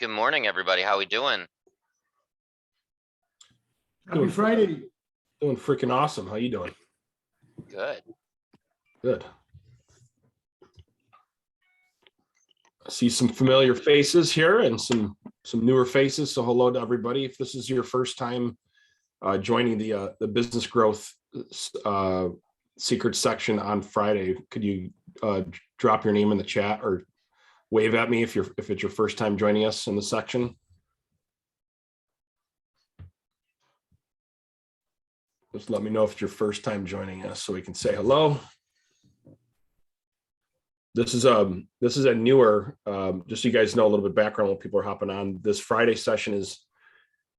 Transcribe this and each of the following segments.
Good morning, everybody. How we doing? Happy Friday. Doing freaking awesome. How you doing? Good. Good. I see some familiar faces here and some newer faces. So hello to everybody. If this is your first time joining the business growth secret section on Friday, could you drop your name in the chat or wave at me if it's your first time joining us in the section? Just let me know if it's your first time joining us so we can say hello. This is a newer, just so you guys know a little bit of background when people are hopping on. This Friday session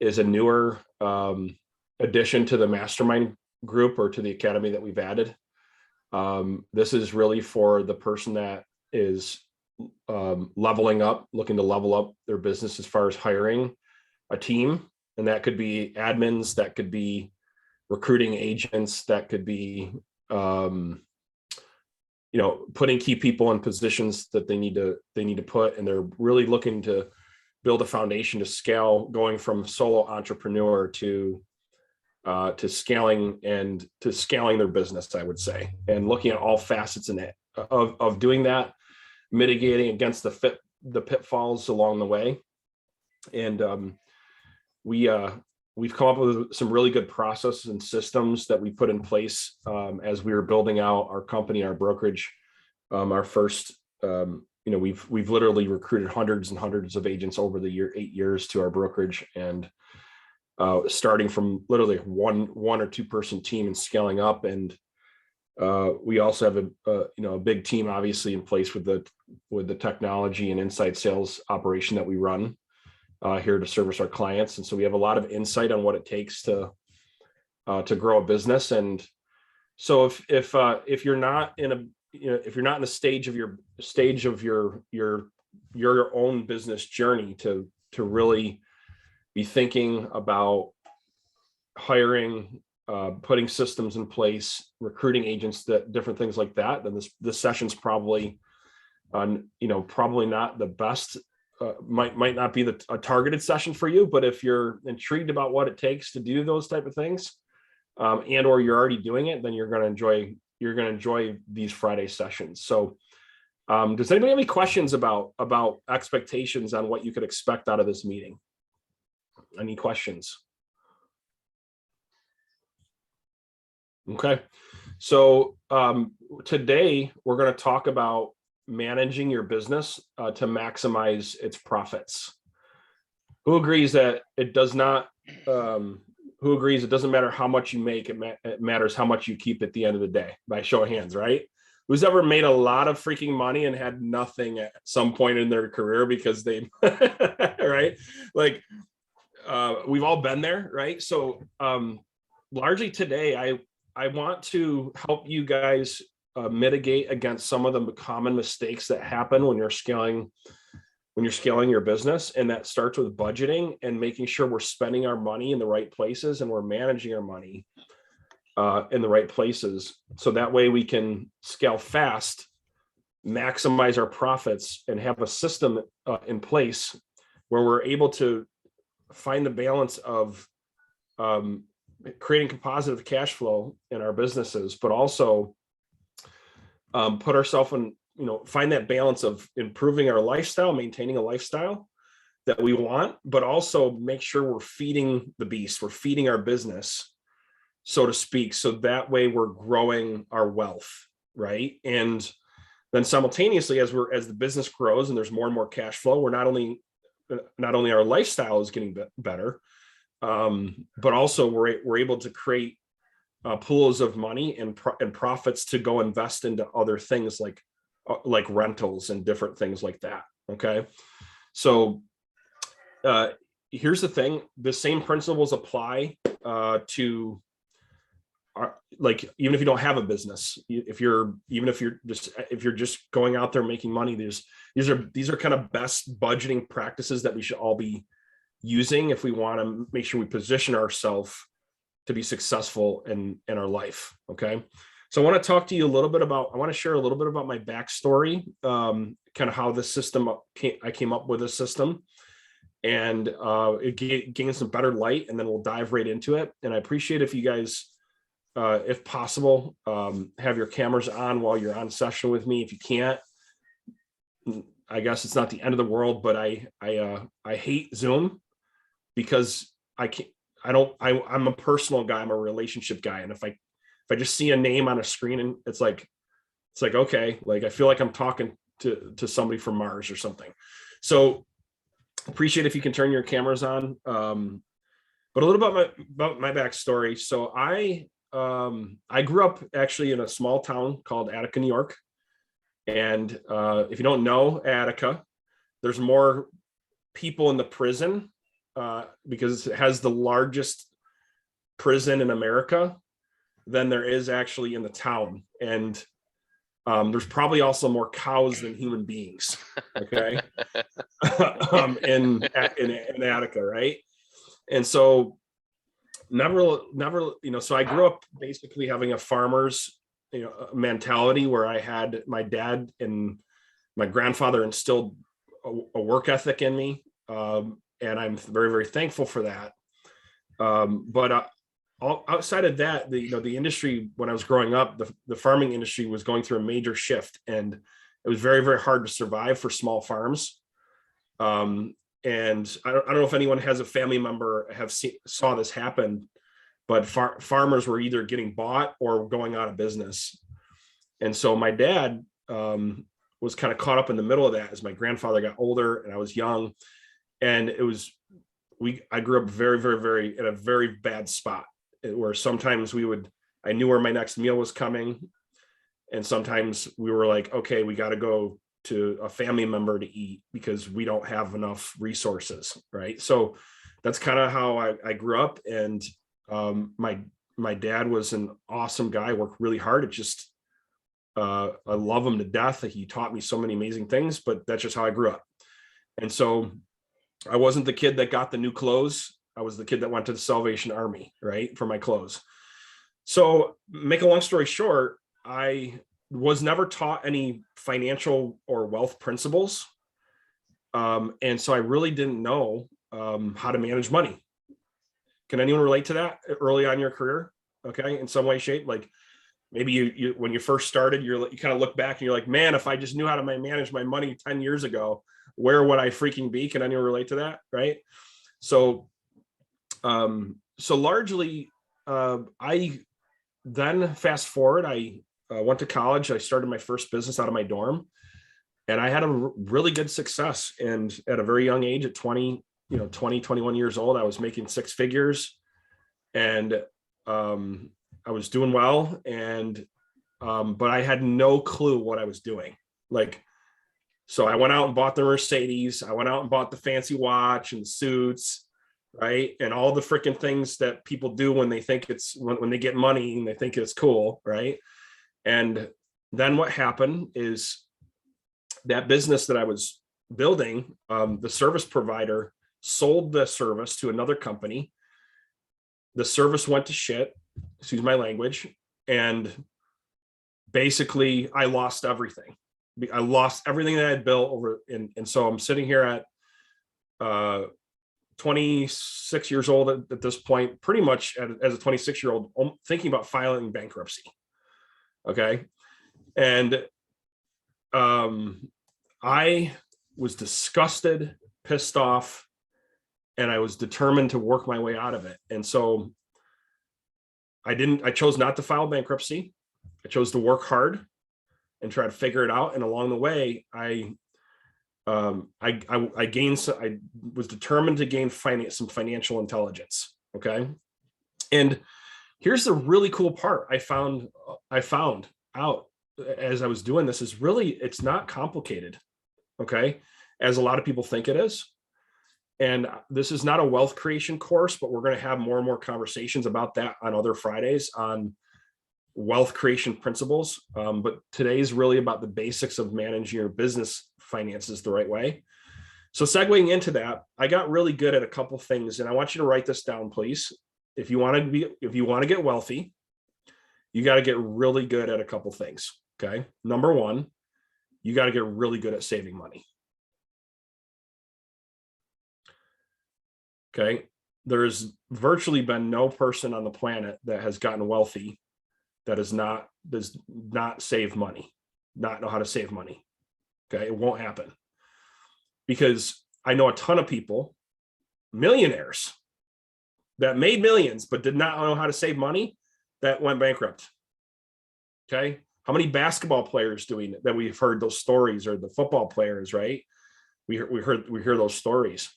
is a newer addition to the mastermind group or to the academy that we've added. This is really for the person that is leveling up, looking to level up their business as far as hiring a team. And that could be admins, that could be recruiting agents, that could be putting key people in positions that they need to put, and they're really looking to build a foundation to scale, going from solo entrepreneur to scaling their business, I would say, and looking at all facets in it of doing that, mitigating against the pitfalls along the way. And we've come up with some really good processes and systems that we put in place as we were building out our company, our brokerage. Our first, we've literally recruited hundreds and hundreds of agents over the 8 years to our brokerage, and starting from literally one or two person team and scaling up. And we also have a big team obviously in place with the technology and inside sales operation that we run here to service our clients. And so we have a lot of insight on what it takes to grow a business. And so if you're not in the stage of your own business journey to really be thinking about hiring, putting systems in place, recruiting agents, different things like that, then this session's probably not the best. Might not be a targeted session for you, but if you're intrigued about what it takes to do those type of things, and or you're already doing it, then you're going to enjoy these Friday sessions. So does anybody have any questions about expectations on what you could expect out of this meeting? Any questions? Okay, so today we're going to talk about managing your business to maximize its profits. Who agrees that it does not? Who agrees it doesn't matter how much you make? It matters how much you keep at the end of the day. By show of hands, right? Who's ever made a lot of freaking money and had nothing at some point in their career because they, right? Like we've all been there, right? So largely today, I want to help you guys mitigate against some of the common mistakes that happen when you're scaling your business. And that starts with budgeting and making sure we're spending our money in the right places and we're managing our money in the right places. So that way we can scale fast, maximize our profits, and have a system in place where we're able to find the balance of creating positive cash flow in our businesses, but also put ourselves in, find that balance of improving our lifestyle, maintaining a lifestyle that we want, but also make sure we're feeding the beast, we're feeding our business, so to speak. So that way we're growing our wealth, right? And then simultaneously, as the business grows and there's more and more cash flow, we're not only our lifestyle is getting better, but also we're able to create pools of money and profits to go invest into other things like rentals and different things like that. Okay, so here's the thing: the same principles apply to even if you don't have a business. If you're just going out there making money, these are kind of best budgeting practices that we should all be using if we want to make sure we position ourselves to be successful in our life. Okay, so I want to talk to you a little bit about, I want to share a little bit about my backstory, kind of how the system I came up with a system, and gain some better light, and then we'll dive right into it. And I appreciate if you guys, if possible, have your cameras on while you're on session with me. If you can't, I guess it's not the end of the world, but I hate Zoom because I'm a personal guy. I'm a relationship guy. And if I just see a name on a screen and it's like, okay, like I feel like I'm talking to somebody from Mars or something. So appreciate if you can turn your cameras on. But a little about my backstory. So I grew up actually in a small town called Attica, New York. And if you don't know Attica, there's more people in the prison because it has the largest prison in America than there is actually in the town. And there's probably also more cows than human beings. Okay. in Attica, right? And so never, so I grew up basically having a farmer's, mentality where I had my dad and my grandfather instilled a work ethic in me. And I'm very, very thankful for that. But outside of that, the industry, when I was growing up, the farming industry was going through a major shift, and it was very, very hard to survive for small farms. And I don't know if anyone has a family member saw this happen, but farmers were either getting bought or going out of business. And so my dad was kind of caught up in the middle of that as my grandfather got older and I was young. And I grew up very, very, very in a very bad spot where sometimes I knew where my next meal was coming. And sometimes we were like, okay, we got to go to a family member to eat because we don't have enough resources. Right. So that's kind of how I grew up. And my dad was an awesome guy, worked really hard. It just, I love him to death. He taught me so many amazing things, but that's just how I grew up. And so I wasn't the kid that got the new clothes. I was the kid that went to the Salvation Army, right, for my clothes. So make a long story short, I was never taught any financial or wealth principles. And so I really didn't know how to manage money. Can anyone relate to that early on in your career? Okay, in some way, shape, like maybe you when you first started, you kind of look back and you're like, man, if I just knew how to manage my money 10 years ago, where would I freaking be? Can anyone relate to that? Right. So, largely, I then fast forward, I went to college. I started my first business out of my dorm, and I had a really good success. And at a very young age, at 21 years old, I was making six figures, and I was doing well. And but I had no clue what I was doing. So I went out and bought the Mercedes. I went out and bought the fancy watch and suits, right? And all the freaking things that people do when they think when they get money and they think it's cool, right? And then what happened is that business that I was building, the service provider sold the service to another company. The service went to shit, excuse my language, and basically I lost everything. I lost everything that I had built over. And so I'm sitting here at 26 years old at this point, pretty much as a 26-year-old, thinking about filing bankruptcy. Okay. And I was disgusted, pissed off, and I was determined to work my way out of it. And so I chose not to file bankruptcy. I chose to work hard and try to figure it out. And along the way, I was determined to gain some financial intelligence. Okay. And here's the really cool part. I found out as I was doing this is really, it's not complicated. Okay. As a lot of people think it is. And this is not a wealth creation course, but we're going to have more and more conversations about that on other Fridays on wealth creation principles. But today is really about the basics of managing your business finances the right way. So segueing into that, I got really good at a couple things, and I want you to write this down, please. If you want to get wealthy, you got to get really good at a couple things. Okay. Number one, you got to get really good at saving money. Okay. There's virtually been no person on the planet that has gotten wealthy that does not save money, not know how to save money. Okay. It won't happen, because I know a ton of people, millionaires, that made millions but did not know how to save money, that went bankrupt. Okay. How many basketball players doing it that we've heard those stories, or the football players, right? We hear those stories.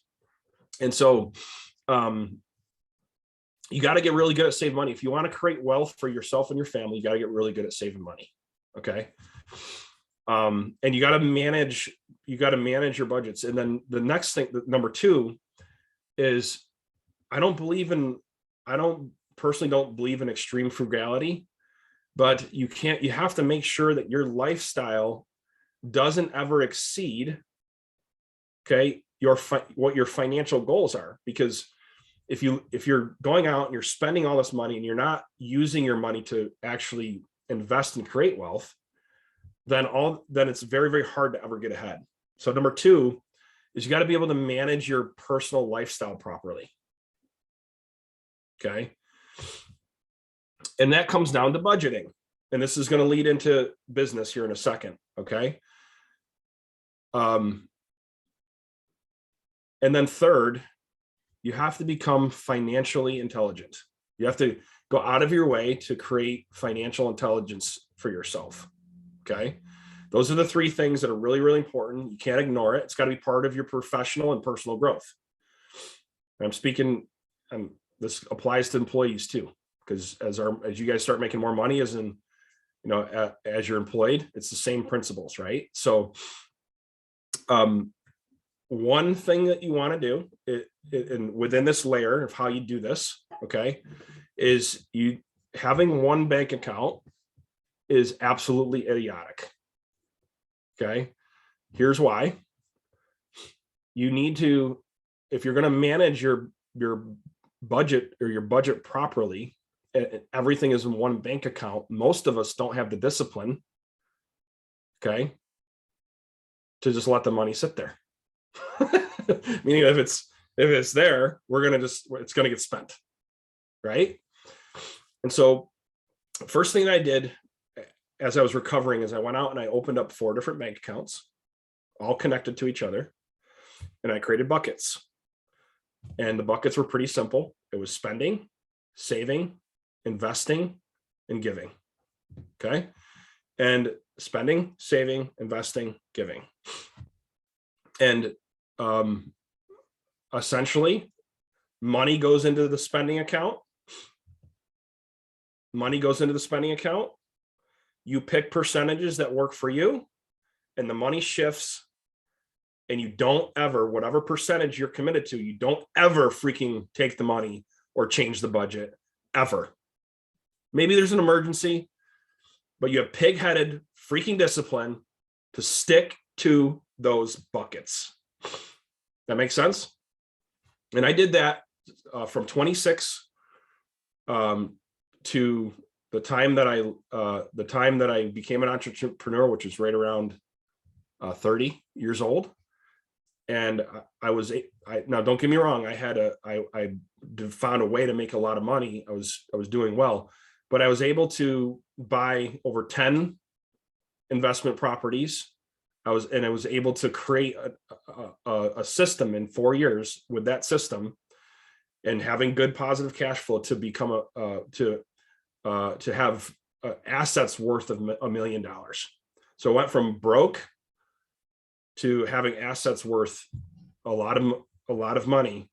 And so you got to get really good at saving money. If you want to create wealth for yourself and your family, you got to get really good at saving money. Okay. And you got to manage your budgets. And then the next thing, number two, is I don't personally don't believe in extreme frugality, but you have to make sure that your lifestyle doesn't ever exceed, okay, what your financial goals are. Because if you're going out and you're spending all this money and you're not using your money to actually invest and create wealth, then it's very, very hard to ever get ahead. So number two is you got to be able to manage your personal lifestyle properly. Okay. And that comes down to budgeting. And this is going to lead into business here in a second. Okay. And then third, you have to become financially intelligent. You have to go out of your way to create financial intelligence for yourself. Okay. Those are the three things that are really, really important. You can't ignore it. It's got to be part of your professional and personal growth. And this applies to employees too, because as you guys start making more money, as you're employed, it's the same principles, right? So, one thing that you want to do, and within this layer of how you do this, okay, is having one bank account is absolutely idiotic. Okay, here's why. You need to, if you're going to manage your budget or your budget properly, and everything is in one bank account, most of us don't have the discipline, okay, to just let the money sit there. Meaning if it's there, it's going to get spent, right? And so first thing that I did as I was recovering is I went out and I opened up 4 different bank accounts, all connected to each other, and I created buckets. And the buckets were pretty simple. It was spending, saving, investing, and giving. Okay. And spending, saving, investing, giving. And essentially, money goes into the spending account. You pick percentages that work for you, and the money shifts. And you don't ever, whatever percentage you're committed to, you don't ever freaking take the money or change the budget, ever. Maybe there's an emergency, but you have pig-headed freaking discipline to stick to those buckets. That makes sense? And I did that from 26 to the time that I became an entrepreneur, which is right around 30 years old. And now don't get me wrong, I found a way to make a lot of money. I was doing well, but I was able to buy over 10 investment properties. I was able to create a system in 4 years with that system, and having good positive cash flow to become to have assets worth of $1 million. So I went from broke to having assets worth a lot of money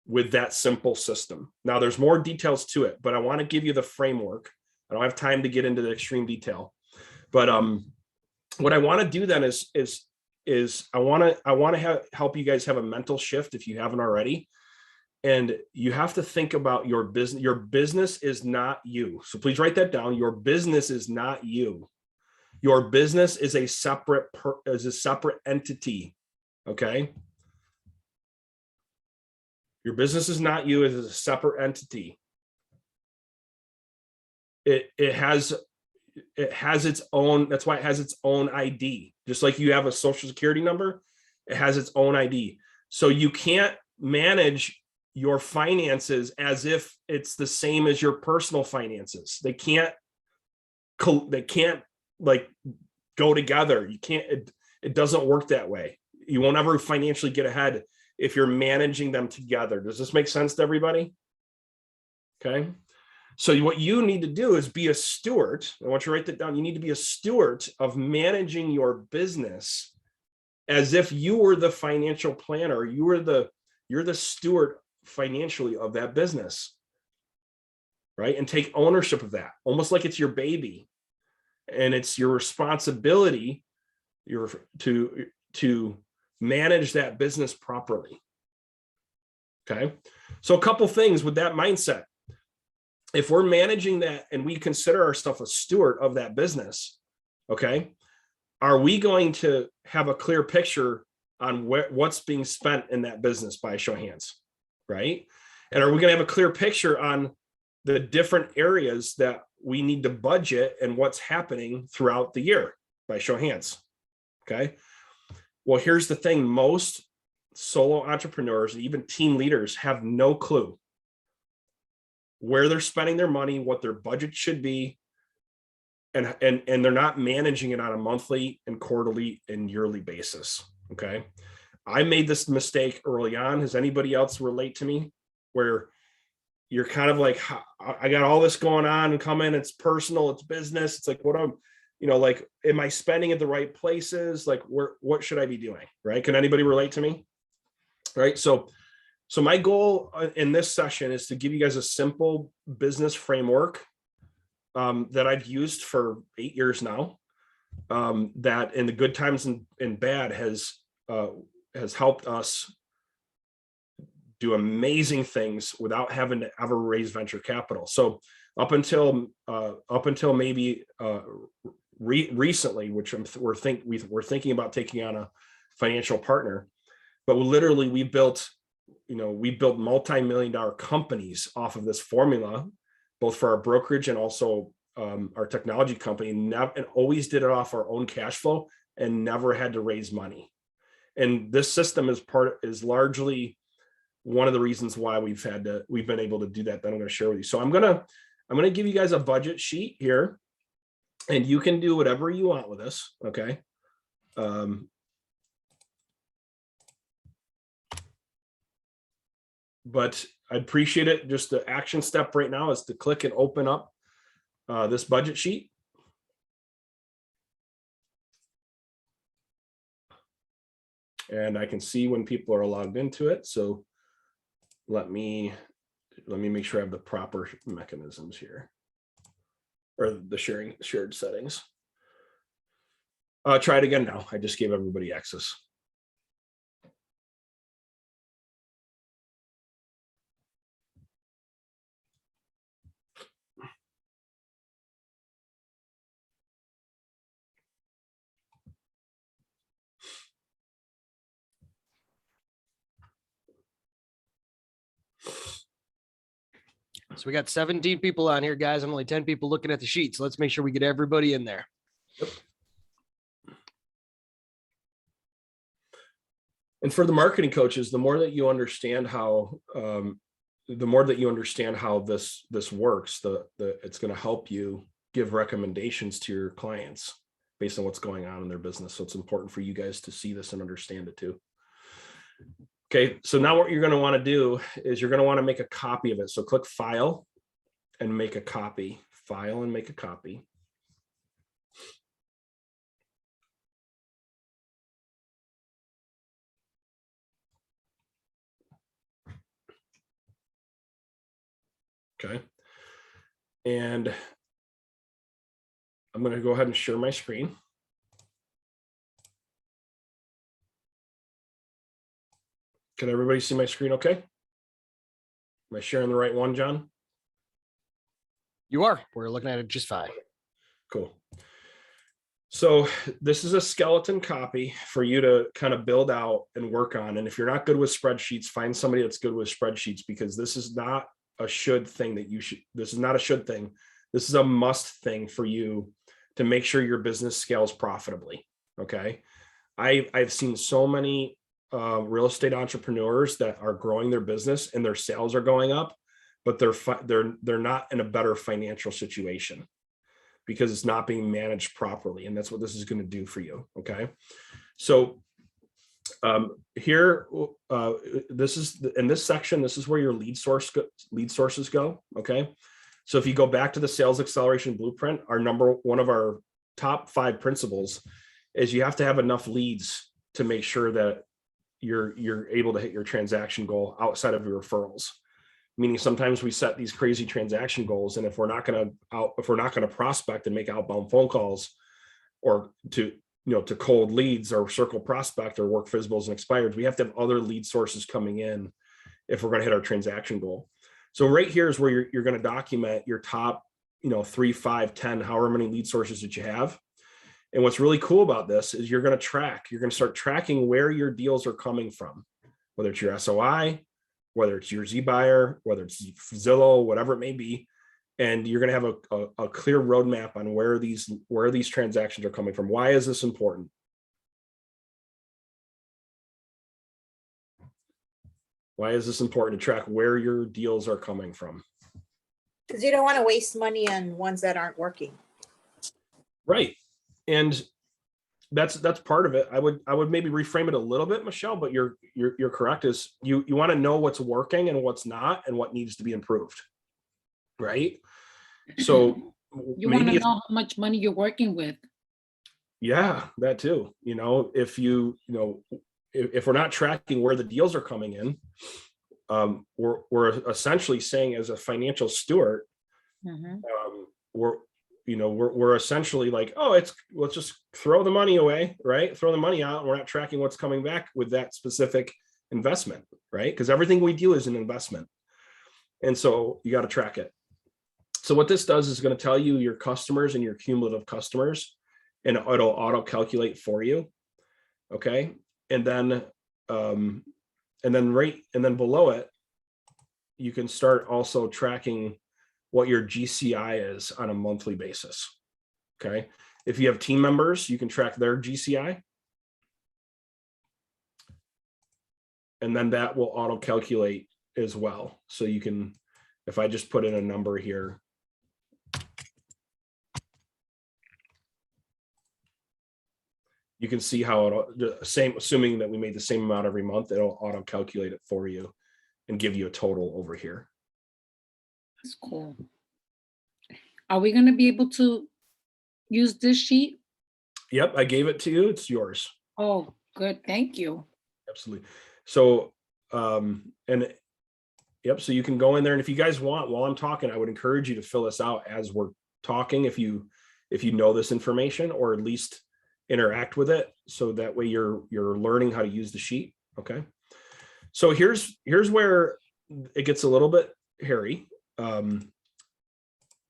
with that simple system. Now there's more details to it, but I want to give you the framework. I don't have time to get into the extreme detail, but what I want to do then is I want to help you guys have a mental shift if you haven't already. And you have to think about your business. Your business is not you. So please write that down. Your business is not you. Your business is a separate entity. Okay. Your business is not you. It is a separate entity. It has its own. That's why it has its own ID. Just like you have a social security number, it has its own ID. So you can't manage your finances as if it's the same as your personal finances. They can't like go together. You can't, it doesn't work that way. You won't ever financially get ahead if you're managing them together. Does this make sense to everybody? Okay. So what you need to do is be a steward. I want you to write that down. You need to be a steward of managing your business as if you were the financial planner. You're the steward financially of that business, right? And take ownership of that, almost like it's your baby, and it's your responsibility to manage that business properly. Okay. So a couple things with that mindset. If we're managing that and we consider ourselves a steward of that business, okay, are we going to have a clear picture on what's being spent in that business by a show of hands, right? And are we going to have a clear picture on the different areas that we need to budget and what's happening throughout the year by show of hands? Okay. Well, here's the thing. Most solo entrepreneurs and even team leaders have no clue where they're spending their money, what their budget should be, and they're not managing it on a monthly and quarterly and yearly basis. Okay. I made this mistake early on. Has anybody else relate to me where you're kind of like, I got all this going on and coming, it's personal, it's business. It's like, like, am I spending at the right places? Like, what should I be doing? Right. Can anybody relate to me? Right. So my goal in this session is to give you guys a simple business framework that I've used for 8 years now, that in the good times and bad has helped us do amazing things without having to ever raise venture capital. So up until maybe recently, which we're thinking about taking on a financial partner, but literally we built multi-million-dollar companies off of this formula, both for our brokerage and also our technology company, and always did it off our own cash flow and never had to raise money. And this system is largely one of the reasons why we've been able to do that I'm going to share with you. So I'm going to give you guys a budget sheet here, and you can do whatever you want with this. Okay. But I'd appreciate it. Just the action step right now is to click and open up this budget sheet. And I can see when people are logged into it. So let me make sure I have the proper mechanisms here, or the shared settings. Try it again now. I just gave everybody access. So we got 17 people on here, guys, and only 10 people looking at the sheet. So let's make sure we get everybody in there. Yep. And for the marketing coaches, the more that you understand how this works, it's going to help you give recommendations to your clients based on what's going on in their business. So it's important for you guys to see this and understand it too. Okay, so now what you're going to want to do is you're going to want to make a copy of it. So click File and make a copy. File and make a copy. Okay, and I'm going to go ahead and share my screen. Can everybody see my screen okay? Am I sharing the right one, John? You are. We're looking at it just fine. Cool. So this is a skeleton copy for you to kind of build out and work on. And if you're not good with spreadsheets, find somebody that's good with spreadsheets, because this is not a should thing that you should. This is not a should thing. This is a must thing for you to make sure your business scales profitably. Okay. I've seen so many real estate entrepreneurs that are growing their business and their sales are going up, but they're not in a better financial situation because it's not being managed properly. And that's what this is going to do for you. Okay. So here, this is in this section, this is where your lead sources go. Okay. So if you go back to the sales acceleration blueprint, one of our top 5 principles is you have to have enough leads to make sure that you're able to hit your transaction goal outside of your referrals. Meaning sometimes we set these crazy transaction goals, and if we're not going to prospect and make outbound phone calls, or to cold leads or circle prospect or work visibles and expireds, we have to have other lead sources coming in if we're going to hit our transaction goal. So right here is where you're going to document your top 3, 5, 10, however many lead sources that you have. And what's really cool about this is you're going to start tracking where your deals are coming from, whether it's your SOI, whether it's your Z buyer, whether it's Zillow, whatever it may be. And you're going to have a clear roadmap on where these transactions are coming from. Why is this important? Why is this important to track where your deals are coming from? Because you don't want to waste money on ones that aren't working. Right. And that's part of it. I would maybe reframe it a little bit, Michelle, but you're correct. Is you want to know what's working and what's not and what needs to be improved. Right. So you want to know how much money you're working with. Yeah, that too. If we're not tracking where the deals are coming in, we're essentially saying, as a financial steward, we're essentially like, oh, let's just throw the money away, right? Throw the money out. And we're not tracking what's coming back with that specific investment, right? Because everything we do is an investment. And so you got to track it. So what this does is going to tell you your customers and your cumulative customers, and it'll auto calculate for you. Okay. And then below it, you can start also tracking what your GCI is on a monthly basis. Okay. If you have team members, you can track their GCI. And then that will auto calculate as well. So you can, if I just put in a number here, you can see how assuming that we made the same amount every month, it'll auto calculate it for you and give you a total over here. That's cool. Are we going to be able to use this sheet? Yep, I gave it to you. It's yours. Oh, good. Thank you. Absolutely. So, so you can go in there, and if you guys want, while I'm talking, I would encourage you to fill this out as we're talking, if you know this information, or at least interact with it, so that way you're learning how to use the sheet. Okay. So here's where it gets a little bit hairy.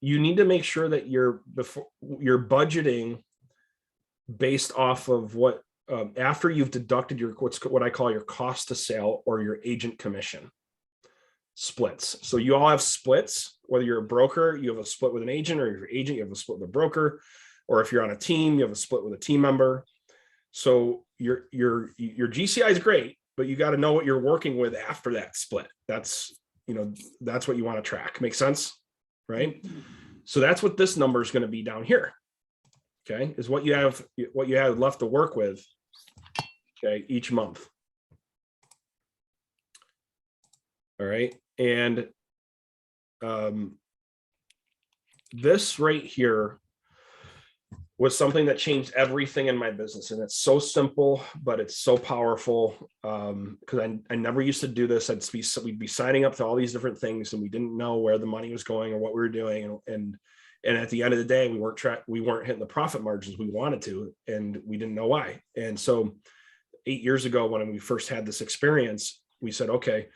You need to make sure that you're budgeting based off of what, after you've deducted what I call your cost to sale, or your agent commission splits. So you all have splits, whether you're a broker, you have a split with an agent, or your agent, you have a split with a broker, or if you're on a team, you have a split with a team member. So your GCI is great, but you got to know what you're working with after that split. That's what you want to track. Make sense? Right? So that's what this number is going to be down here. Okay, is what you have left to work with, okay, each month. All right. And this right here was something that changed everything in my business. And it's so simple, but it's so powerful, because I never used to do this. We'd be signing up to all these different things, and we didn't know where the money was going or what we were doing. And at the end of the day, we weren't hitting the profit margins we wanted to, and we didn't know why. And so 8 years ago, when we first had this experience, we said, okay,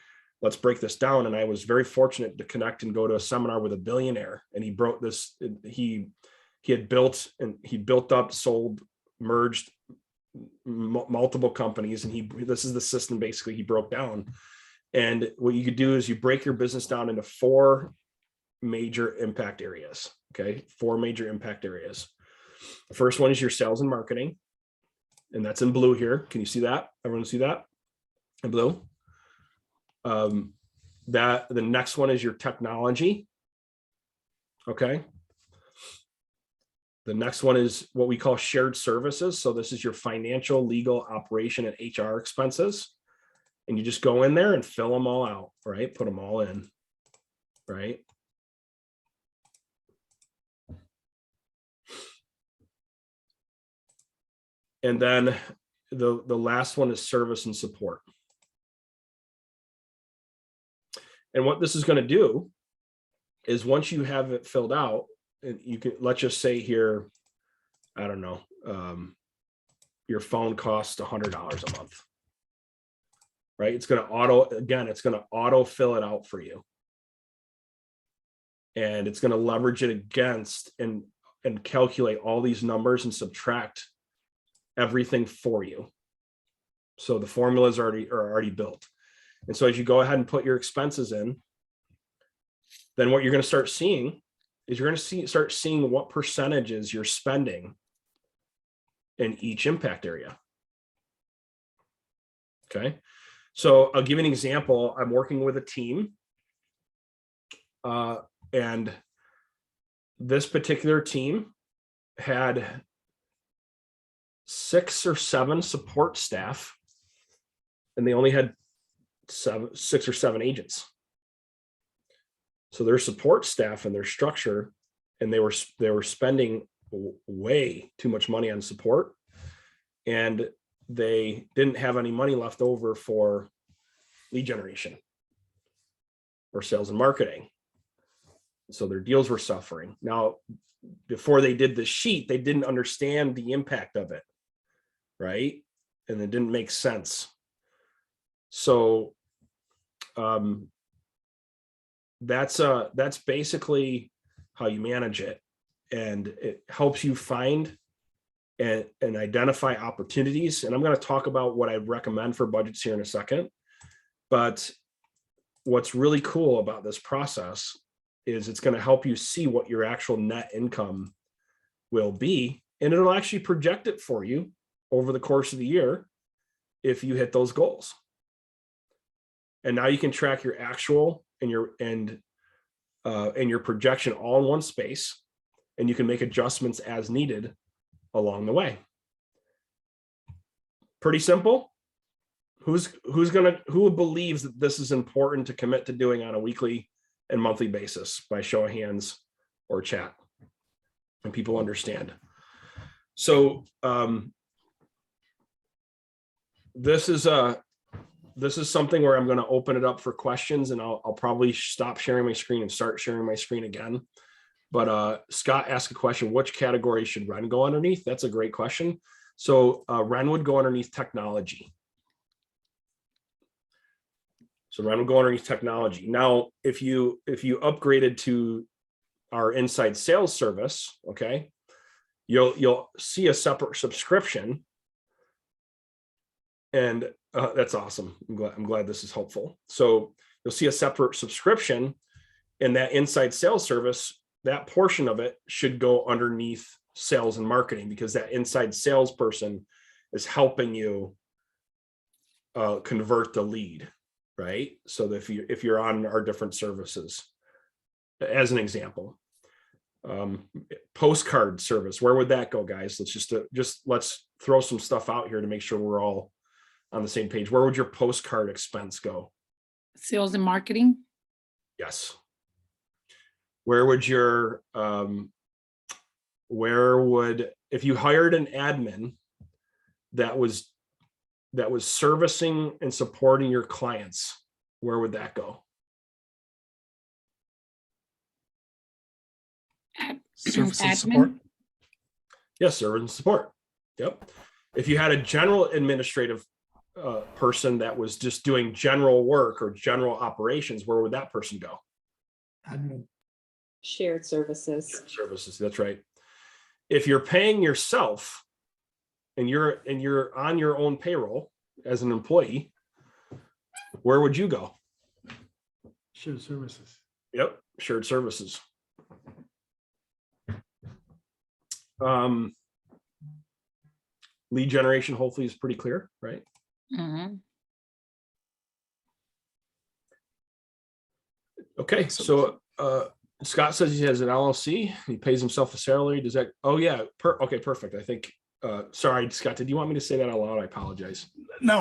let's break this down. And I was very fortunate to connect and go to a seminar with a billionaire, and he broke this. He had built up, sold, merged multiple companies, and this is the system basically he broke down. And what you could do is you break your business down into 4 major impact areas. Okay, 4 major impact areas. The first one is your sales and marketing, and that's in blue here. Can you see that? Everyone see that? in blue. That the next one is your technology. Okay. The next one is what we call shared services. So this is your financial, legal, operation, and HR expenses. And you just go in there and fill them all out, right? Put them all in, right? And then the last one is service and support. And what this is going to do is once you have it filled out, and you can, let's just say here, I don't know, your phone costs $100 a month, right? It's going to it's going to auto fill it out for you. And it's going to leverage it against and calculate all these numbers and subtract everything for you. So the formulas are already built. And so as you go ahead and put your expenses in, then what you're going to start seeing is you're going to start seeing what percentages you're spending in each impact area. Okay. So I'll give you an example. I'm working with a team, and this particular team had 6 or 7 support staff, and they only had 6 or 7 agents. So their support staff and their structure, and they were spending way too much money on support, and they didn't have any money left over for lead generation or sales and marketing. So their deals were suffering. Now, before they did the sheet, they didn't understand the impact of it, right? And it didn't make sense. So that's basically how you manage it, and it helps you find and identify opportunities. And I'm going to talk about what I recommend for budgets here in a second. But what's really cool about this process is it's going to help you see what your actual net income will be, and it'll actually project it for you over the course of the year if you hit those goals. And now you can track your actual and your projection all in one space, and you can make adjustments as needed along the way. Pretty simple. Who believes that this is important to commit to doing on a weekly and monthly basis by show of hands or chat, and people understand? So this is something where I'm going to open it up for questions, and I'll probably stop sharing my screen and start sharing my screen again. But Scott asked a question: which category should Ren go underneath? That's a great question. So Ren would go underneath technology. So Ren would go underneath technology. Now, if you upgraded to our inside sales service, okay, you'll see a separate subscription, and that's awesome. I'm glad this is helpful. So you'll see a separate subscription, and that inside sales service, that portion of it should go underneath sales and marketing, because that inside salesperson is helping you convert the lead, right? So if you're on our different services, as an example, postcard service, where would that go, guys? Let's throw some stuff out here to make sure we're all on the same page. Where would your postcard expense go? Sales and marketing. Yes. Where would your if you hired an admin that was servicing and supporting your clients, where would that go? Service and Admin. support. Yes, service and support. Yep. If you had a general administrative person that was just doing general work or general operations, where would that person go? Admin. Shared services. Services. That's right. If you're paying yourself and you're on your own payroll as an employee, where would you go? Shared services. Yep, shared services. Lead generation hopefully is pretty clear, right? Mm-hmm. Okay, so Scott says he has an LLC. He pays himself a salary. Does that? Oh yeah. Okay, perfect. I think. Sorry, Scott. Did you want me to say that out loud? I apologize. No,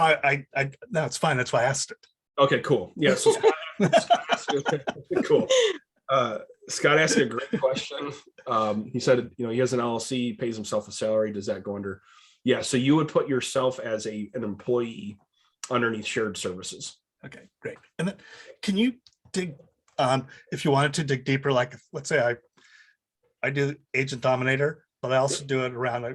no, it's fine. That's why I asked it. Okay, cool. Yeah. So Scott asked, cool. Scott asked a great question. He said, he has an LLC, pays himself a salary. Does that go under? Yeah. So you would put yourself as an employee underneath shared services. Okay, great. And then can you dig, if you wanted to dig deeper, like let's say I do agent dominator, but I also do it around,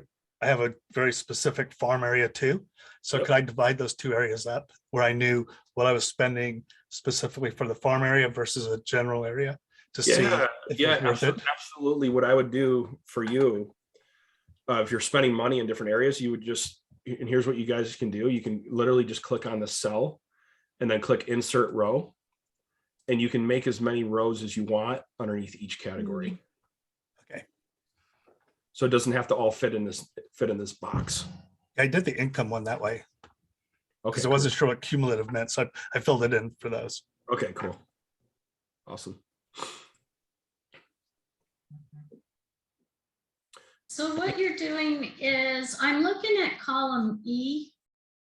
I have a very specific farm area too. So Yep. could I divide those two areas up where I knew what I was spending specifically for the farm area versus a general area to see if it was worth it? Absolutely. What I would do for you, if you're spending money in different areas, you would just, and here's what you guys can do. You can literally just click on the cell and then click insert row, and you can make as many rows as you want underneath each category. Okay. So it doesn't have to all fit in this box. I did the income one that way Okay. because I wasn't sure what cumulative meant. So I filled it in for those. Okay, cool. Awesome. So what you're doing is, I'm looking at column E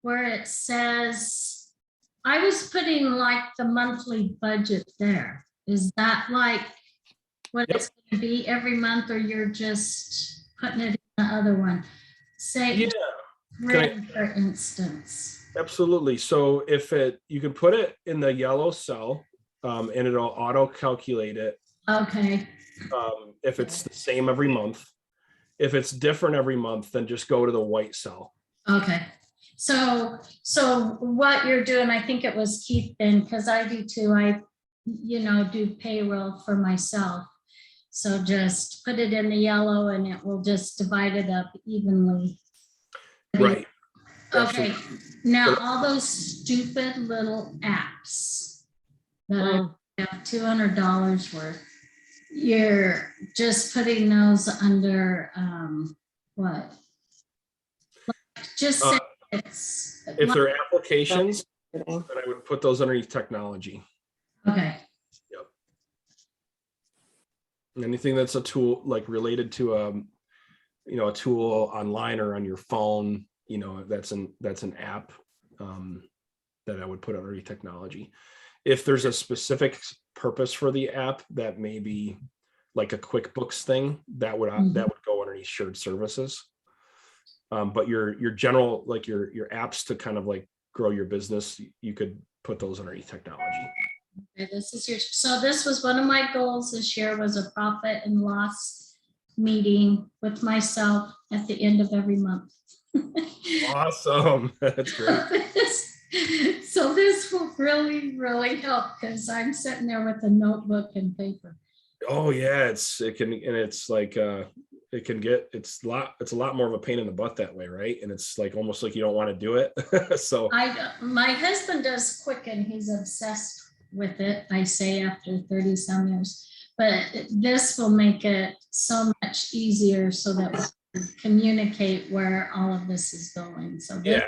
where it says, I was putting like the monthly budget there. Is that like what Yep. it's gonna be every month, or you're just putting it in the other one? Say, Yeah, rent, for instance. absolutely. So you can put it in the yellow cell, and it'll auto calculate it. Okay, If it's the same every month. If it's different every month, then just go to the white cell. okay. So what you're doing, I think it was Keith then, because I do too, I do payroll for myself. So just put it in the yellow and it will just divide it up evenly. Right. Okay, now all those stupid little apps that I have $200 worth, you're just putting those under what? Just say it's If they're applications, Okay. then I would put those underneath technology. okay. Anything that's a tool, like related to a tool online or on your phone, that's an app that I would put underneath technology. If there's a specific purpose for the app that may be like a QuickBooks thing, that would go underneath shared services. But your general, like your apps to kind of like grow your business, you could put those underneath technology. Okay, so this was one of my goals this year, was a profit and loss meeting with myself at the end of every month. Awesome. That's great. So this will really, really help, because I'm sitting there with a notebook and paper. Oh yeah, it's a lot more of a pain in the butt that way, right? And it's like almost like you don't want to do it. So My husband does Quicken. He's obsessed with it, I say, after 30 some years. But this will make it so much easier so that we can communicate where all of this is going. So yeah,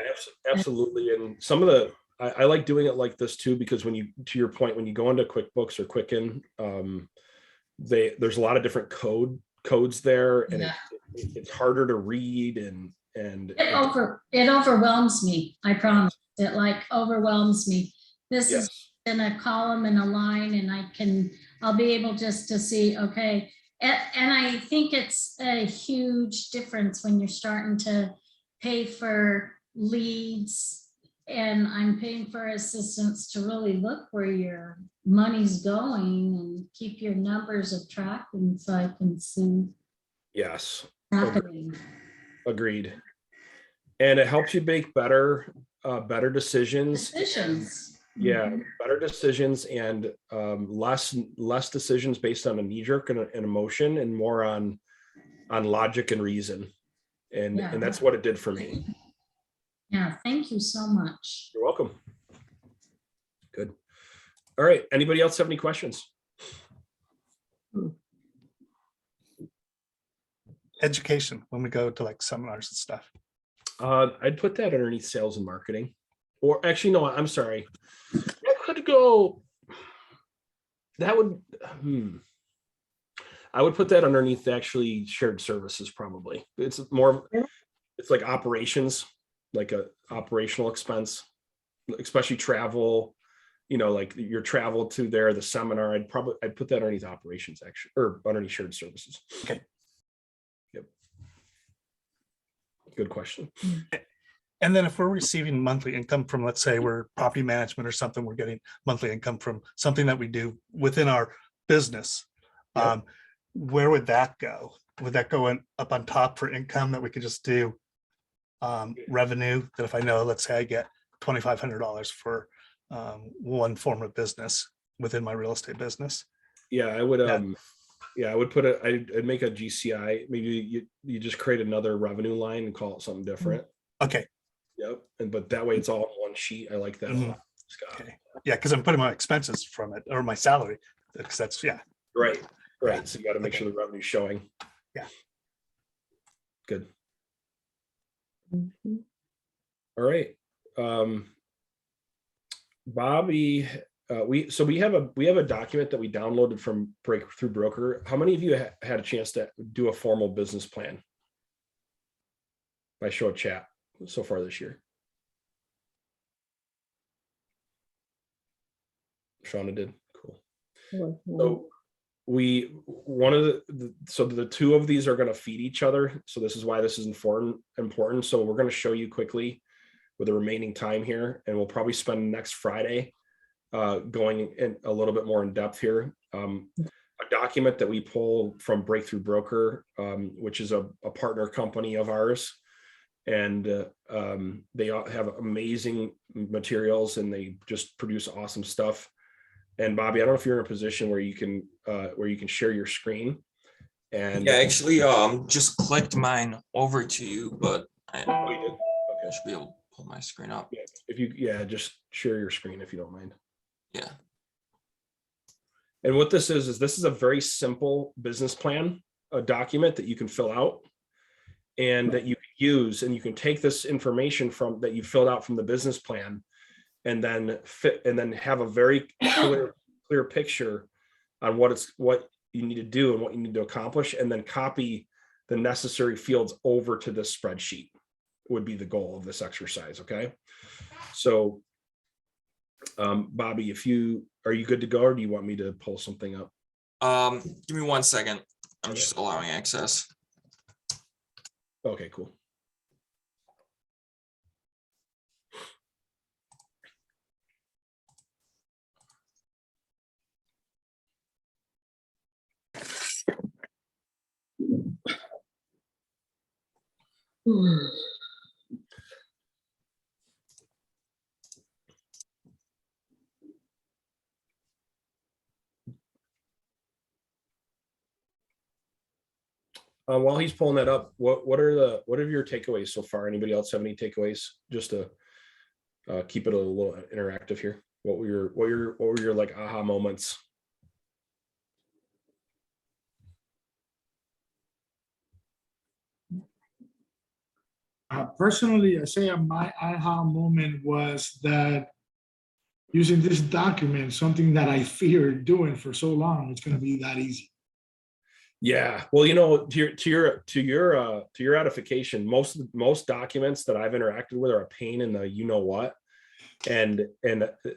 absolutely. And some of I like doing it like this too, because to your point, when you go into QuickBooks or Quicken, there's a lot of different codes there, and it's harder to read and it overwhelms me. I promise. It like overwhelms me. This yes. is in a column and a line, and I'll be able just to see, okay. And I think it's a huge difference when you're starting to pay for leads, and I'm paying for assistants to really look where your money's going and keep your numbers of track, and so I can see Yes. happening. Agreed. And it helps you make better decisions. Yeah, better decisions, and less decisions based on a knee jerk and emotion, and more on logic and reason. And that's what it did for me. Yeah, thank you so much. You're welcome. Good. All right. Anybody else have any questions? Education, when we go to like seminars and stuff. I'd put that underneath sales and marketing. Or actually, no, I'm sorry. I could go. That would, I would put that underneath actually shared services probably. It's more, it's like operations, like a operational expense, especially travel, like your travel to there, the seminar, I'd put that underneath operations actually, or underneath shared services. Okay. Yep. Good question. And then if we're receiving monthly income from, let's say we're property management or something, we're getting monthly income from something that we do within our business. Yep. Where would that go? Would that go up on top for income that we could just do revenue? That if I know, let's say I get $2,500 for one form of business within my real estate business. Yeah, I would, Yeah. I would put I'd make a GCI. Maybe you just create another revenue line and call it something different. Okay. Yep. But that way it's all on one sheet. I like that a lot, Scott. Okay. Yeah, because I'm putting my expenses from it or my salary. Because that's Right. Yeah. So you got to make Okay. sure the revenue's showing. Yeah. Good. All right. Bobby, we have a document that we downloaded from Breakthrough Broker. How many of you had a chance to do a formal business plan by show of chat so far this year? Shauna did. Cool. So the two of these are going to feed each other. So this is why this is important. So we're going to show you quickly with the remaining time here, and we'll probably spend next Friday going in a little bit more in depth here. A document that we pull from Breakthrough Broker, which is a partner company of ours. And they all have amazing materials and they just produce awesome stuff. And Bobby, I don't know if you're in a position where you can share your screen. And yeah, actually, just clicked mine over to you, but I should be able to pull my screen up. Yeah, if you just share your screen if you don't mind. Yeah. And what this is this is a very simple business plan, a document that you can fill out and that you can use, and you can take this information from that you filled out from the business plan and then have a very clear picture on what you need to do and what you need to accomplish, and then copy the necessary fields over to this spreadsheet would be the goal of this exercise. Okay. So Bobby, are you good to go, or do you want me to pull something up? Give me 1 second. I'm just allowing access. Okay, cool. While he's pulling that up, what are your takeaways so far? Anybody else have any takeaways? Just to keep it a little interactive here. What were your like aha moments? Personally, I say my aha moment was that using this document, something that I feared doing for so long, it's going to be that easy. Yeah, well, to your edification, most documents that I've interacted with are a pain in the what, and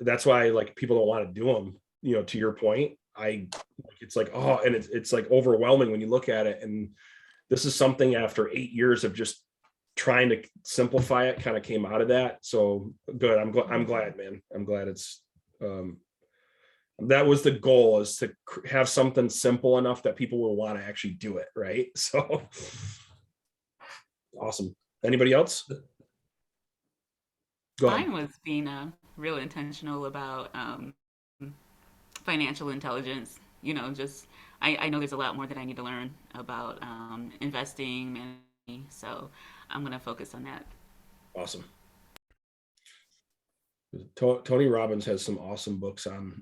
that's why like people don't want to do them. To your point, it's like, oh, and it's like overwhelming when you look at it. And this is something after 8 years of just trying to simplify it, kind of came out of that. So good. I'm glad, man. I'm glad it's that was the goal, is to have something simple enough that people will want to actually do it. Right. So awesome. Anybody else? Go ahead. Mine was being real intentional about financial intelligence. I know there's a lot more that I need to learn about investing, money, so I'm going to focus on that. Awesome. Tony Robbins has some awesome books on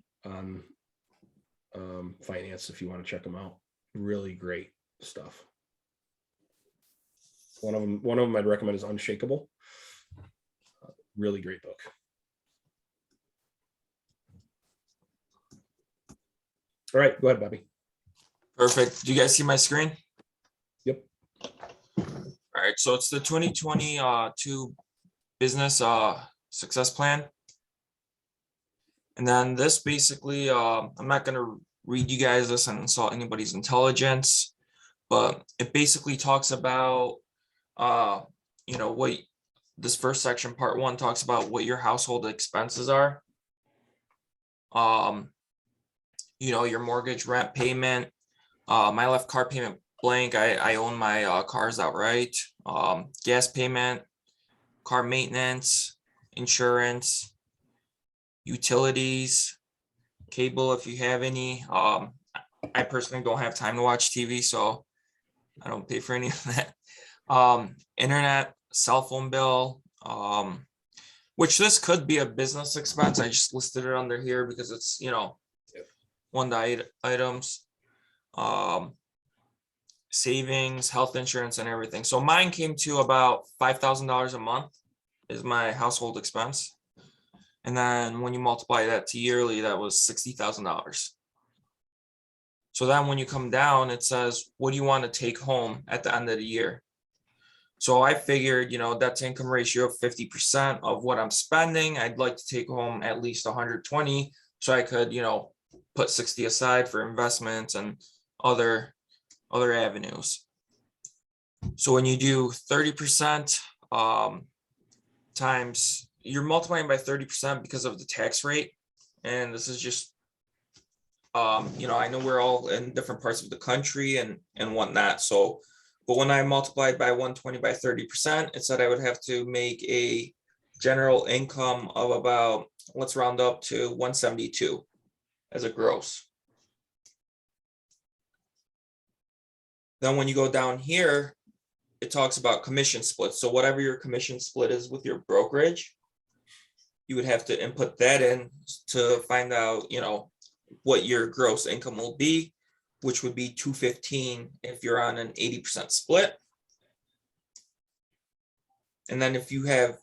finance if you want to check them out. Really great stuff. One of them I'd recommend is Unshakable. Really great book. All right, go ahead, Bobby. Perfect. Do you guys see my screen? Yep. All right, so it's the 2022 business success plan. And then this basically, I'm not gonna read you guys this and insult anybody's intelligence, but it basically talks about, what this first section, part 1, talks about what your household expenses are. Your mortgage, rent, payment. I left car payment blank. I own my cars outright. Gas payment, car maintenance, insurance, utilities, cable if you have any. I personally don't have time to watch TV, so I don't pay for any of that. Internet, cell phone bill, which this could be a business expense. I just listed it under here because it's, one of the items. Savings, health insurance, and everything. So mine came to about $5,000 a month is my household expense. And then when you multiply that to yearly, that was $60,000. So then when you come down, it says, what do you want to take home at the end of the year? So I figured, debt to income ratio of 50% of what I'm spending. I'd like to take home at least 120 so I could, put 60 aside for investments and other avenues. So when you do 30% times, you're multiplying by 30% because of the tax rate. And this is just, I know we're all in different parts of the country and whatnot. So, but when I multiplied by 120 by 30%, it said I would have to make a general income of about, let's round up to 172 as a gross. Then when you go down here, it talks about commission splits. So whatever your commission split is with your brokerage, you would have to input that in to find out, what your gross income will be, which would be 215 if you're on an 80% split. And then if you have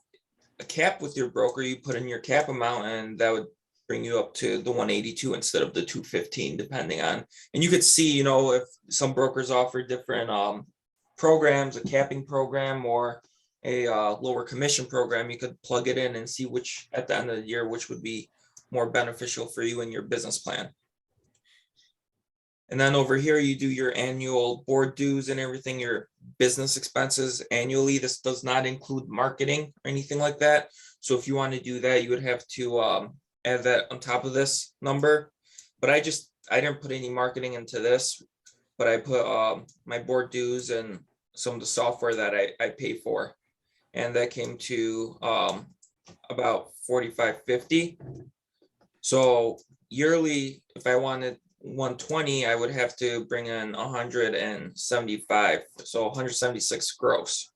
a cap with your broker, you put in your cap amount and that would bring you up to the 182 instead of the 215, depending on, and you could see, if some brokers offer different programs, a capping program or a lower commission program, you could plug it in and see which at the end of the year, which would be more beneficial for you in your business plan. And then over here, you do your annual board dues and everything, your business expenses annually. This does not include marketing or anything like that. So if you want to do that, you would have to add that on top of this number. But I didn't put any marketing into this, but I put my board dues and some of the software that I pay for. And that came to about $45.50. So yearly, if I wanted 120, I would have to bring in 175, so 176 gross.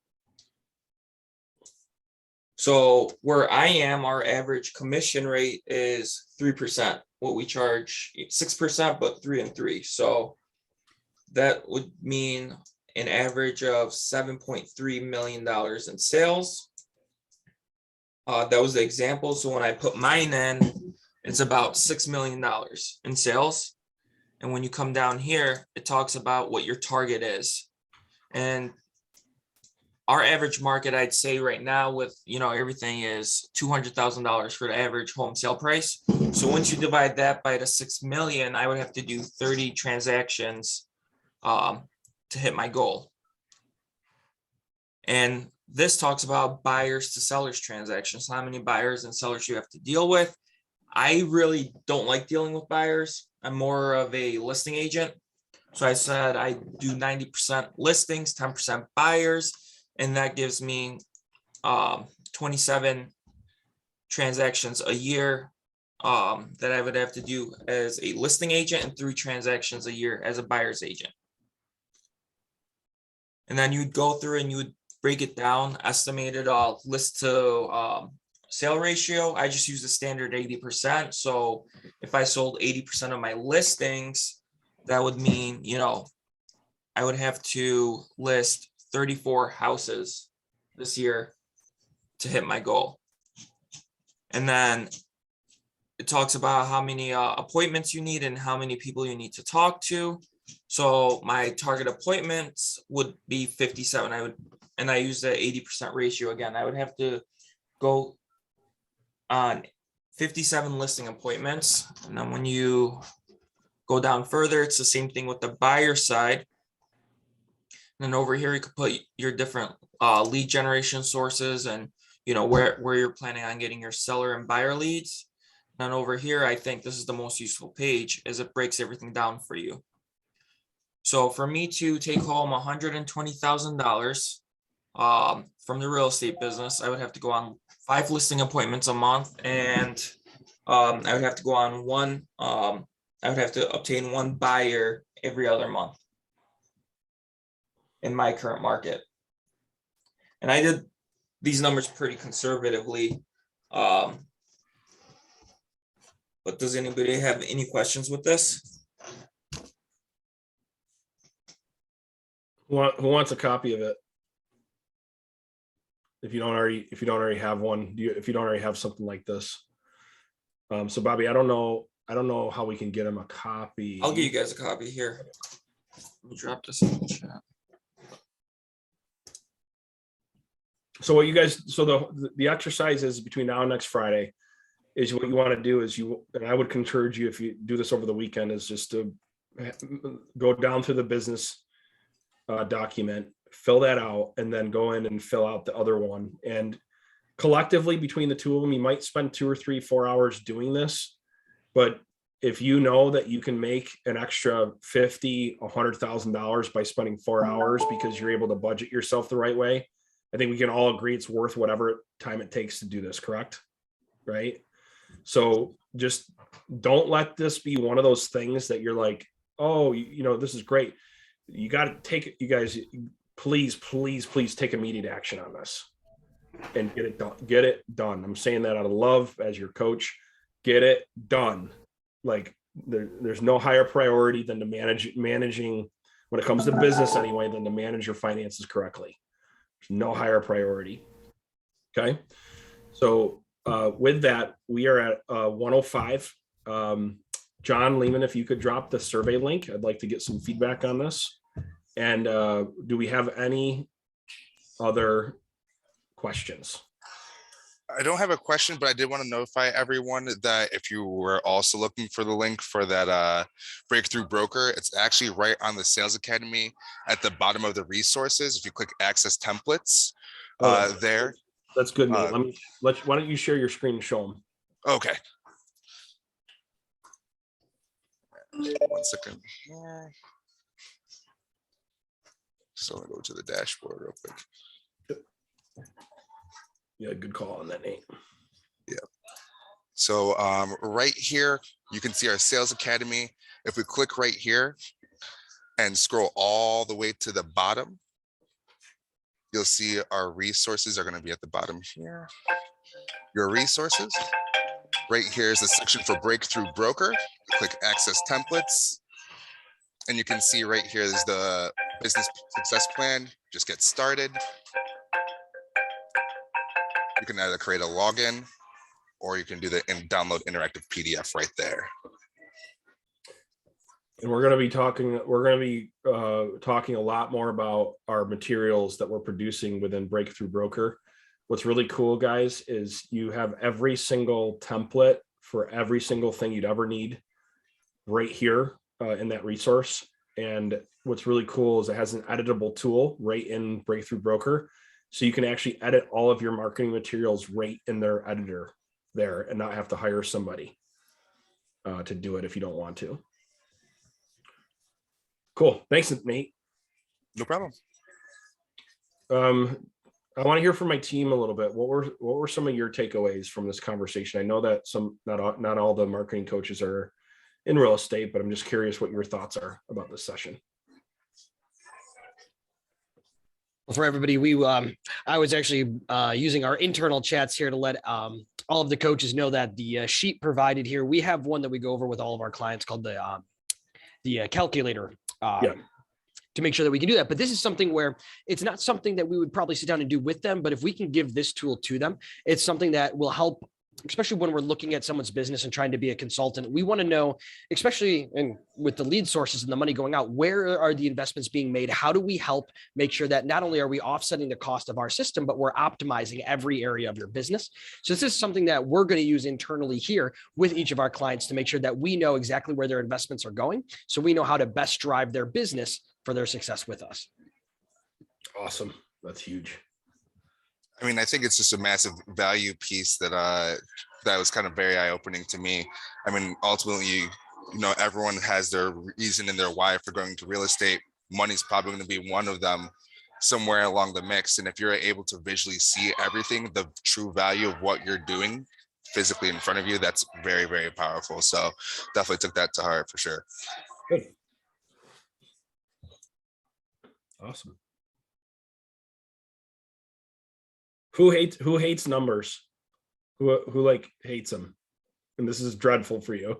So where I am, our average commission rate is 3%. What we charge 6%, but 3 and 3. So that would mean an average of $7.3 million in sales. That was the example. So when I put mine in, it's about $6 million in sales. And when you come down here, it talks about what your target is. And our average market, I'd say right now with, everything is $200,000 for the average home sale price. So once you divide that by the 6 million, I would have to do 30 transactions to hit my goal. And this talks about buyers to sellers transactions, how many buyers and sellers you have to deal with. I really don't like dealing with buyers. I'm more of a listing agent. So I said I do 90% listings, 10% buyers, and that gives me 27 transactions a year that I would have to do as a listing agent and 3 transactions a year as a buyer's agent. And then you'd go through and you would break it down, estimated list to sale ratio. I just use the standard 80%. So if I sold 80% of my listings, that would mean, I would have to list 34 houses this year to hit my goal. And then it talks about how many appointments you need and how many people you need to talk to. So my target appointments would be 57. And I use the 80% ratio again. I would have to go on 57 listing appointments. And then when you go down further, it's the same thing with the buyer side. And then over here, you could put your different lead generation sources and, you know, where you're planning on getting your seller and buyer leads. And over here, I think this is the most useful page, as it breaks everything down for you. So for me to take home $120,000 from the real estate business, I would have to go on 5 listing appointments a month, and I would have to go on one. I would have to obtain 1 buyer every other month in my current market. And I did these numbers pretty conservatively. But does anybody have any questions with this? Who wants a copy of it? If you don't already have one, if you don't already have something like this. So Bobby, I don't know how we can get him a copy. I'll give you guys a copy here. Let me drop this in the chat. So what you guys, so the exercise is between now and next Friday, is what you want to do is and I would encourage you, if you do this over the weekend, is just to go down through the business document, fill that out, and then go in and fill out the other one. And collectively between the two of them, you might spend 2 or 3, 4 hours doing this. But if you know that you can make an extra $50,000, $100,000 by spending 4 hours because you're able to budget yourself the right way, I think we can all agree it's worth whatever time it takes to do this, correct? Right? So just don't let this be one of those things that you're like, oh, you know, this is great. You got to take it, you guys, please take immediate action on this and get it done. I'm saying that out of love as your coach. Get it done. Like there's no higher priority than to managing when it comes to business anyway, than to manage your finances correctly. There's no higher priority. Okay. So with that, we are at 105. John Lehman, if you could drop the survey link, I'd like to get some feedback on this. And do we have any other questions? I don't have a question, but I did want to notify everyone that if you were also looking for the link for that breakthrough broker, it's actually right on the Sales Academy at the bottom of the resources. If you click access templates there. That's good. Nate. Why don't you share your screen and show them? Okay. One second here. So I'll go to the dashboard real quick. Yeah, good call on that, Nate. Yeah. So right here, you can see our Sales Academy. If we click right here and scroll all the way to the bottom, you'll see our resources are going to be at the bottom here. Your resources. Right here is the section for Breakthrough Broker. Click Access Templates. And you can see right here is the Business Success Plan. Just get started. You can either create a login or you can do the download interactive PDF right there. And we're going to be talking a lot more about our materials that we're producing within Breakthrough Broker. What's really cool, guys, is you have every single template for every single thing you'd ever need right here in that resource. And what's really cool is it has an editable tool right in Breakthrough Broker. So you can actually edit all of your marketing materials right in their editor there and not have to hire somebody to do it if you don't want to. Cool. Thanks, Nate. No problem. I want to hear from my team a little bit. What were some of your takeaways from this conversation? I know that not all the marketing coaches are in real estate, but I'm just curious what your thoughts are about this session. Well, for everybody, I was actually using our internal chats here to let all of the coaches know that the sheet provided here, we have one that we go over with all of our clients called the calculator. To make sure that we can do that. But this is something where it's not something that we would probably sit down and do with them. But if we can give this tool to them, it's something that will help especially when we're looking at someone's business and trying to be a consultant, we want to know, especially and with the lead sources and the money going out, where are the investments being made? How do we help make sure that not only are we offsetting the cost of our system, but we're optimizing every area of your business? So this is something that we're going to use internally here with each of our clients to make sure that we know exactly where their investments are going. So we know how to best drive their business for their success with us. Awesome. That's huge. I mean, I think it's just a massive value piece that that was kind of very eye-opening to me. I mean, ultimately, you know, everyone has their reason and their why for going to real estate. Money's probably going to be one of them somewhere along the mix. And if you're able to visually see everything, the true value of what you're doing physically in front of you, that's very, very powerful. So definitely took that to heart for sure. Good. Awesome. Who hates numbers? Who like hates them? And this is dreadful for you.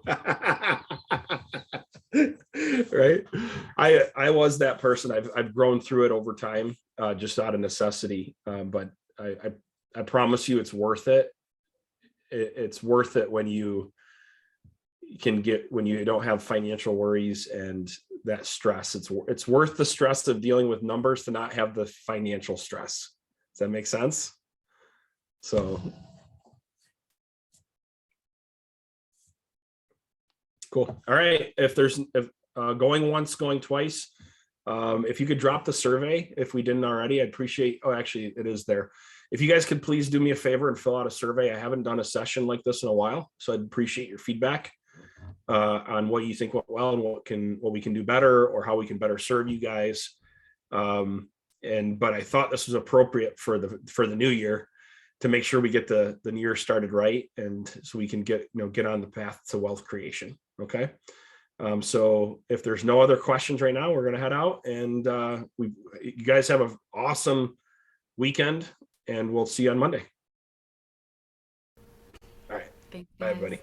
Right? I was that person. I've grown through it over time, just out of necessity. But I promise you it's worth it. It's worth it when you don't have financial worries and that stress. It's worth the stress of dealing with numbers to not have the financial stress. Does that make sense? So cool. All right. If going once, going twice, if you could drop the survey, if we didn't already, I'd appreciate. Oh, actually, it is there. If you guys could please do me a favor and fill out a survey. I haven't done a session like this in a while, so I'd appreciate your feedback on what you think went well and what we can do better, or how we can better serve you guys. But I thought this was appropriate for the new year, to make sure we get the new year started right, and so we can get on the path to wealth creation. Okay. So if there's no other questions right now, we're going to head out, and you guys have an awesome weekend, and we'll see you on Monday. All right. Thanks, Bye, guys. everybody.